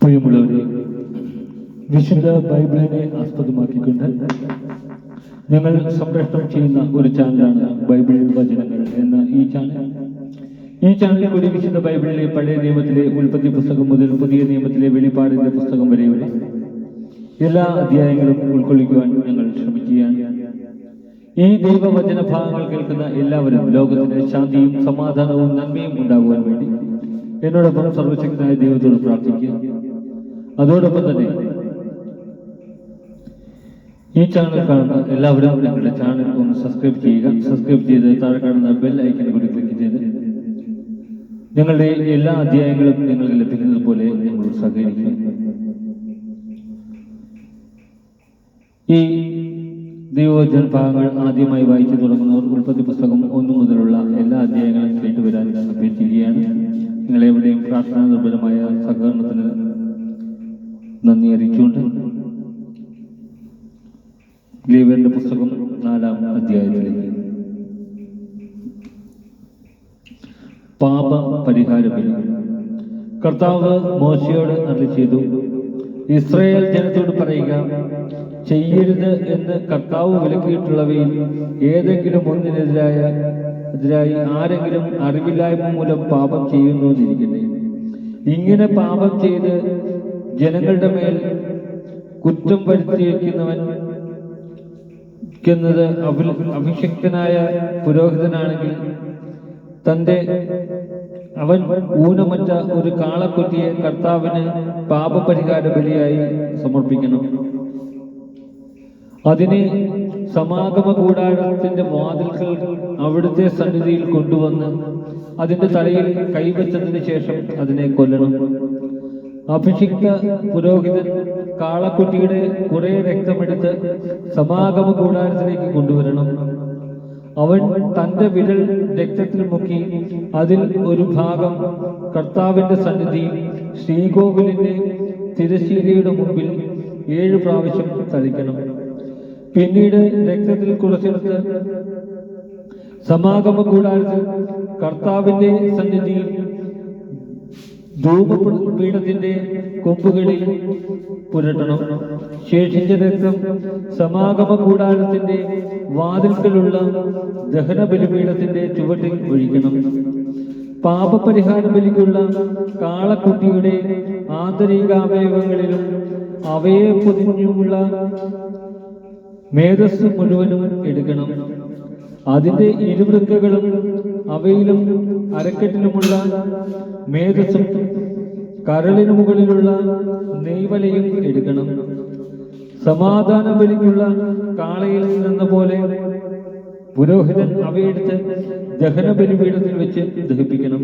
പ്രിയമുള്ളവരെ, വിശുദ്ധ ബൈബിളിനെ ആസ്പദമാക്കിക്കൊണ്ട് ഞങ്ങൾ സംപ്രേഷണം ചെയ്യുന്ന ഒരു ചാനലാണ് ബൈബിൾ വചനങ്ങൾ എന്ന ഈ ചാനൽ. ഈ ചാനലിൽ കൂടി വിശുദ്ധ ബൈബിളിലെ പഴയ നിയമത്തിലെ ഉൽപ്പത്തി പുസ്തകം മുതൽ പുതിയ നിയമത്തിലെ വെളിപ്പാടിന്റെ പുസ്തകം വരെയുള്ള എല്ലാ അധ്യായങ്ങളും ഉൾക്കൊള്ളിക്കുവാൻ ഞങ്ങൾ ശ്രമിക്കുകയാണ്. ഈ ദൈവവചന ഭാഗങ്ങൾ കേൾക്കുന്ന എല്ലാവരും ലോകത്തിന് ശാന്തിയും സമാധാനവും നന്മയും ഉണ്ടാകുവാൻ വേണ്ടി എന്നോടൊപ്പം സർവശക്തനായ ദൈവത്തോട് പ്രാർത്ഥിക്കുക. അതോടൊപ്പം തന്നെ ഈ ചാനൽ കാണുന്ന എല്ലാവരും ഞങ്ങളുടെ ചാനൽ ഒന്ന് സബ്സ്ക്രൈബ് ചെയ്യുക. സബ്സ്ക്രൈബ് ചെയ്ത് താഴെ കാണുന്ന ബെൽ ഐക്കൺ കൂടി ക്ലിക്ക് ചെയ്ത് ഞങ്ങളുടെ എല്ലാ അധ്യായങ്ങളും നിങ്ങൾക്ക് ലഭിക്കുന്നത് പോലെ ഞങ്ങൾ സഹകരിക്കുക. ഈ ദൈവവചന ഭാഗങ്ങൾ ആദ്യമായി വായിച്ചു തുടങ്ങുന്നവർ ഉൽപ്പത്തി പുസ്തകം 1 മുതലുള്ള എല്ലാ അധ്യായങ്ങളും കേട്ടുവരാൻ അഭ്യർത്ഥിക്കുകയാണ്. നിങ്ങളെവിടെയും പ്രാർത്ഥനാ നിർഭരമായ സഹകരണത്തിന് നന്ദി അറിയിച്ചുകൊണ്ട് ലേവ്യരുടെ പുസ്തകം 4-ാം അധ്യായത്തിലേക്ക്. പാപ പരിഹാര ബലി. കർത്താവ് മോശയോട് അരുളിച്ചെയ്തു, ഇസ്രായേൽ ജനത്തോട് പറയുക, ചെയ്യരുത് എന്ന് കർത്താവ് വിലക്കിയിട്ടുള്ളവയിൽ ഏതെങ്കിലും ഒന്നിനെതിരായി ആരെങ്കിലും അറിവില്ലായ്മ മൂലം പാപം ചെയ്യുന്നുവെന്നിരിക്കട്ടെ. ഇങ്ങനെ പാപം ചെയ്ത് ജനങ്ങളുടെ മേൽ കുറ്റം വരുത്തിയിരിക്കുന്നവൻ അഭിഷിക്തനായ പുരോഹിതനാണെങ്കിൽ അവൻ ഊനമറ്റ ഒരു കാളക്കുട്ടിയെ കർത്താവിന് പാപപരിഹാര ബലിയായി സമർപ്പിക്കണം. അതിനെ സമാഗമ കൂടാരത്തിന്റെ വാതിൽക്കൽ അവിടുത്തെ സന്നിധിയിൽ കൊണ്ടുവന്ന് അതിന്റെ തലയിൽ കൈവച്ചതിന് ശേഷം അതിനെ കൊല്ലണം. അഭിഷിക്ത പുരോഹിതൻ കാളക്കുട്ടിയുടെ കുറെ രക്തമെടുത്ത് സമാഗമ കൂടാരത്തിലേക്ക് കൊണ്ടുവരണം. അവൻ തന്റെ വിരൽ രക്തത്തിൽ മുക്കി അതിൽ ഒരു ഭാഗം കർത്താവിന്റെ സന്നിധിയിൽ ശ്രീകോവിലിന്റെ തിരശ്ശീലയുടെ മുമ്പിൽ 7 പ്രാവശ്യം തളിക്കണം. പിന്നീട് രക്തത്തിൽ കുറച്ചെടുത്ത് സമാഗമ കൂടാരത്തിൽ കർത്താവിന്റെ സന്നിധിയിൽ ധൂപപീഠത്തിന്റെ കൊമ്പുകളിൽ പുരട്ടണം. ശേഷിച്ച രക്തം സമാഗമ കൂടാരത്തിന്റെ വാതിൽക്കലുള്ള ദഹന ബലിപീഠത്തിന്റെ ചുവട്ടിൽ ഒഴിക്കണം. പാപപരിഹാര ബലിക്കുള്ള കാളക്കുട്ടിയുടെ ആന്തരികാവയവങ്ങളിലും അവയെ പൊതിഞ്ഞുള്ള മേധസ് മുഴുവനും എടുക്കണം. അതിന്റെ ഇരുവൃക്കകളും അവയിലും അരക്കെട്ടിലുമുള്ള മേധസ്സും കരളിനു മുകളിലുള്ള നെയ്വലയും എടുക്കണം. സമാധാന ബലിക്കുള്ള കാളയിൽ നിന്ന പോലെ പുരോഹിതൻ അവയെടുത്ത് ദഹന ബലിപീഠത്തിൽ വെച്ച് ദഹിപ്പിക്കണം.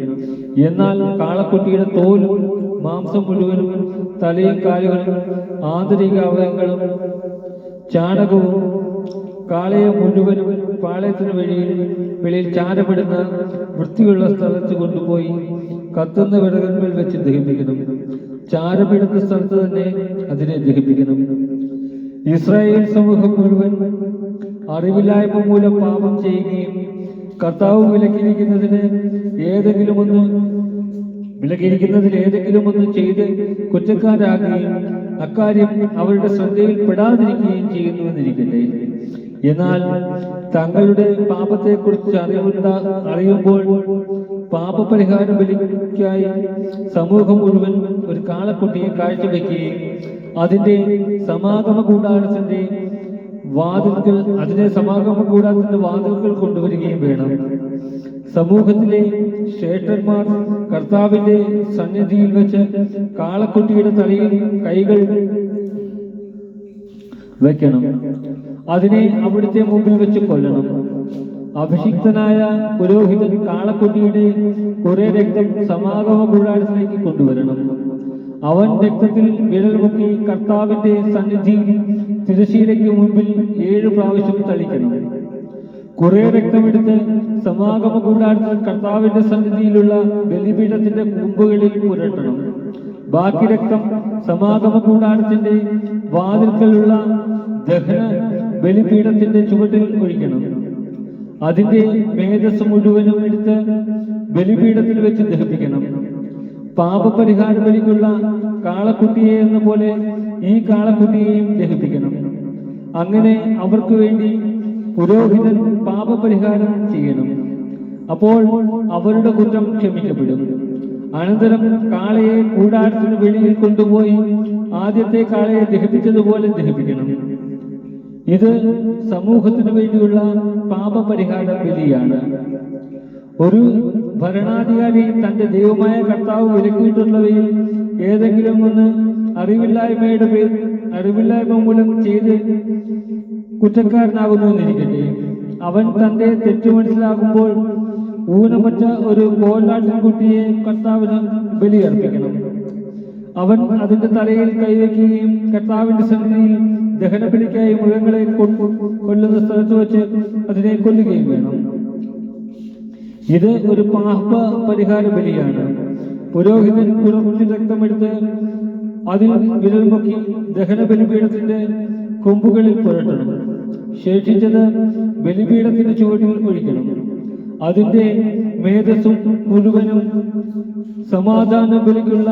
എന്നാൽ കാളക്കുട്ടിയുടെ തോലും മാംസം മുഴുവനും തലയും കാലുകളും ആന്തരികാവയവങ്ങളും ചാണകവും കാളയെ മുഴുവനും പാളയത്തിന് വെളിയിൽ ചാരപ്പെടുന്ന വൃത്തിയുള്ള സ്ഥലത്ത് കൊണ്ടുപോയി കത്തുന്ന വിറകന്മേൽ വെച്ച് ദഹിപ്പിക്കണം. ചാരപ്പെടുന്ന സ്ഥലത്ത് തന്നെ അതിനെ ദഹിപ്പിക്കണം. ഇസ്രായേൽ സമൂഹം മുഴുവൻ അറിവില്ലായ്മ മൂലം പാപം ചെയ്യുകയും കർത്താവ് വിലക്കിയിരിക്കുന്നതിൽ ഏതെങ്കിലും ഒന്ന് ചെയ്ത് കുറ്റക്കാരാകുകയും അക്കാര്യം അവരുടെ ശ്രദ്ധയിൽ പെടാതിരിക്കുകയും ചെയ്യുന്നുവെന്നിരിക്കട്ടെ. എന്നാൽ തങ്ങളുടെ പാപത്തെക്കുറിച്ച് അറിയുമ്പോൾ പാപപരിഹാര ബലിക്കായി സമൂഹം മുഴുവൻ ഒരു കാളക്കുട്ടിയെ കാഴ്ചവെക്കുകയും അതിനെ സമാഗമ കൂടാരത്തിന്റെ വാതിൽക്കൽ കൊണ്ടുവരികയും വേണം. സമൂഹത്തിലെ ശ്രേഷ്ഠന്മാർ കർത്താവിന്റെ സന്നിധിയിൽ വെച്ച് കാളക്കുട്ടിയുടെ തലയിൽ കൈകൾ വെക്കണം. അതിനെ അവിടുത്തെ മുമ്പിൽ വെച്ച് കൊല്ലണം. അഭിഷിക്തനായ പുരോഹിതൻ കാളക്കുട്ടിയുടെ കുറെ രക്തം സമാഗമ കൂടാരത്തിലേക്ക് കൊണ്ടുവരണം. അവൻ രക്തത്തിൽ വിരൽ മുക്കി കർത്താവിന്റെ സന്നിധിയിൽ തിരശ്ശീലയ്ക്ക് മുമ്പിൽ 7 പ്രാവശ്യം തളിക്കണം. കുറെ രക്തമെടുത്ത് സമാഗമ കൂടാരത്തിൽ കർത്താവിന്റെ സന്നിധിയിലുള്ള ബലിപീഠത്തിന്റെ കൊമ്പുകളിൽ പുരട്ടണം. ബാക്കി രക്തം സമാഗമ കൂടാരത്തിന്റെ വാതിൽക്കലുള്ള ദഹന ബലിപീഠത്തിന്റെ ചുവട്ടിൽ ഒഴിക്കണം. അതിന്റെ മേധസ് മുഴുവനും എടുത്ത് ബലിപീഠത്തിൽ വെച്ച് ദഹിപ്പിക്കണം. പാപപരിഹാര ബലിക്കുള്ള കാളക്കുട്ടിയെ എന്ന പോലെ ഈ കാളക്കുട്ടിയെയും ദഹിപ്പിക്കണം. അങ്ങനെ അവർക്ക് വേണ്ടി പുരോഹിതൻ പാപപരിഹാരം ചെയ്യണം. അപ്പോൾ അവരുടെ കുറ്റം ക്ഷമിക്കപ്പെടും. അനന്തരം കാളയെ കൂടാരത്തിന് വെളിയിൽ കൊണ്ടുപോയി ആദ്യത്തെ കാളയെ ദഹിപ്പിച്ചതുപോലെ ദഹിപ്പിക്കണം. ഇത് സമൂഹത്തിന് വേണ്ടിയുള്ള പാപപരിഹാര ബലിയാണ്. ഒരു ഭരണാധികാരി തന്റെ ദൈവമായ കർത്താവ് വിലക്കിയിട്ടുള്ളവയിൽ ഏതെങ്കിലും ഒന്ന് അറിവില്ലായ്മ മൂലം ചെയ്ത് കുറ്റക്കാരനാകുന്നുവെന്നിരിക്കട്ടെ. അവൻ തന്റെ തെറ്റു മനസ്സിലാകുമ്പോൾ ഊനമറ്റ ഒരു കോലാട്ടിൻകുട്ടിയെ കർത്താവിന് ബലിയർപ്പിക്കണം. അവൻ അതിന്റെ തലയിൽ കൈവയ്ക്കുകയും കർത്താവിന്റെ സന്നിധിയിൽ ദഹനബലിക്കായി മൃഗങ്ങളെ കൊല്ലുന്ന സ്ഥലത്ത് വെച്ച് അതിനെ കൊല്ലുകയും വേണം. ഇത് ഒരു പാപ പരിഹാര ബലിയാണ്. പുരോഹിതൻ കുറച്ച് രക്തമെടുത്ത് അതിൽ വിരൽ പൊക്കി ദഹന ബലിപീഠത്തിന്റെ കൊമ്പുകളിൽ പുരട്ടണം. ശേഷിച്ചത് ബലിപീഠത്തിന്റെ ചുവട്ടിൽ ഒഴിക്കണം. അതിന്റെ മേധസ്സും മുഴുവനും സമാധാന ബലിക്കുള്ള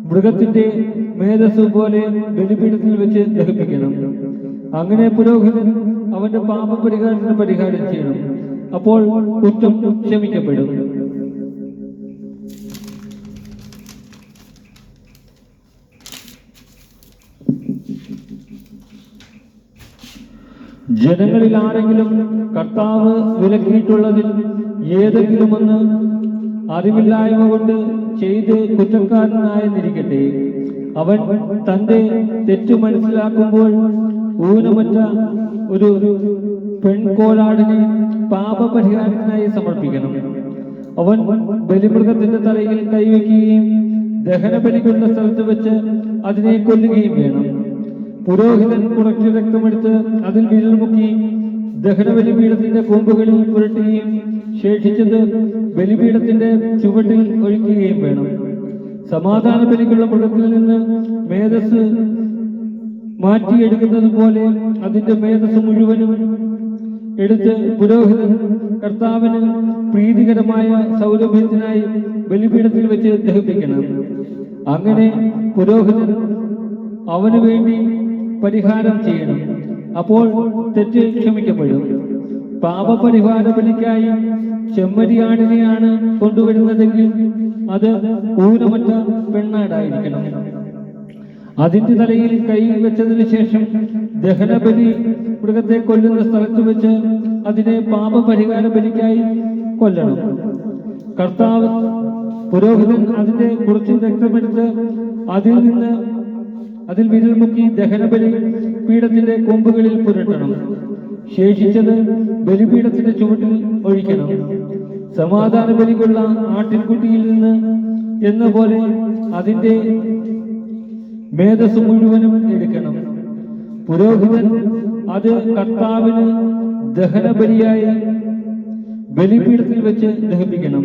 മൃഗത്തിന്റെ മേധസ്സു പോലെ ബലിപീഠത്തിൽ വെച്ച് ദഹിപ്പിക്കണം. അങ്ങനെ പുരോഹിതൻ അവന്റെ പാപപരിഹാരത്തിന് പരിഹാരം ചെയ്യണം. അപ്പോൾ കുറ്റം ക്ഷമിക്കപ്പെടും. ജനങ്ങളിൽ ആരെങ്കിലും കർത്താവ് വിലക്കിയിട്ടുള്ളതിൽ ഏതെങ്കിലും ഒന്ന് അറിവില്ലായ്മ കൊണ്ട് ചെയ്ത് കുറ്റക്കാരനായെന്നിരിക്കട്ടെ. അവൻ തന്റെ തെറ്റു മനസ്സിലാക്കുമ്പോൾ ഊനമറ്റ ഒരു പെൺകോലാടിനെ പാപപരിഹാരത്തിനായി സമർപ്പിക്കണം. അവൻ ബലിമൃഗത്തിന്റെ തലയിൽ കൈവയ്ക്കുകയും ദഹനബലിക്കുള്ള സ്ഥലത്ത് വെച്ച് അതിനെ കൊല്ലുകയും വേണം. പുരോഹിതൻ കുറച്ച് രക്തമെടുത്ത് അതിൽ വിരൽ മുക്കി ദഹനബലിപീഠത്തിന്റെ കൊമ്പുകളിൽ പുരട്ടുകയും ശേഷിച്ചത് ബലിപീഠത്തിന്റെ ചുവട്ടിൽ ഒഴിക്കുകയും വേണം. സമാധാന ബലിക്കുള്ള മൃഗത്തിൽ നിന്ന് മേധസ് മാറ്റിയെടുക്കുന്നത് പോലെ അതിന്റെ മേധസ് മുഴുവനും എടുത്ത് പുരോഹിതൻ കർത്താവിന് പ്രീതികരമായ സൗരഭ്യത്തിനായി ബലിപീഠത്തിൽ വെച്ച് ദഹിപ്പിക്കണം. അങ്ങനെ പുരോഹിതൻ അവന് വേണ്ടി പരിഹാരം ചെയ്യണം. അപ്പോൾ തെറ്റ് ക്ഷമിക്കപ്പെടും. പാപപരിഹാര ബലിക്കായി ചെമ്മരിയാടിനെയാണ് കൊണ്ടുവരുന്നതെങ്കിൽ അത് ഊനമറ്റ പെണ്ണാടായിരിക്കണം. അതിന്റെ തലയിൽ കൈ വെച്ചതിന് ശേഷം ദഹനബലി മൃഗത്തെ കൊല്ലുന്ന സ്ഥലത്ത് വെച്ച് അതിനെ പാപപരിഹാര ബലിക്കായി കൊല്ലണം. പുരോഹിതൻ അതിന്റെ കുറച്ച് രക്തമെടുത്ത് അതിൽ വിരൽ മുക്കി ദഹനബലി പീഠത്തിന്റെ കൊമ്പുകളിൽ പുരട്ടണം. ശേഷിച്ചത് ബലിപീഠത്തിന്റെ ചുവട്ടിൽ ഒഴിക്കണം. സമാധാന ബലിക്കുള്ള ആട്ടിൻകുട്ടിയിൽ നിന്ന് എന്ന പോലെ അതിന്റെ മേധസ് മുഴുവനും എടുക്കണം. പുരോഹിതൻ അത് കർത്താവിന് ദഹനബലിയായി ബലിപീഠത്തിൽ വെച്ച് ദഹിപ്പിക്കണം.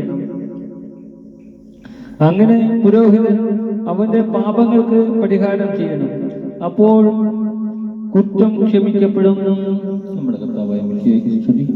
അങ്ങനെ പുരോഹിതൻ അവന്റെ പാപങ്ങൾക്ക് പരിഹാരം ചെയ്യണം. അപ്പോൾ കുറ്റം ക്ഷമിക്കപ്പെടും. നമ്മുടെ കർത്താവായ സ്തുതി.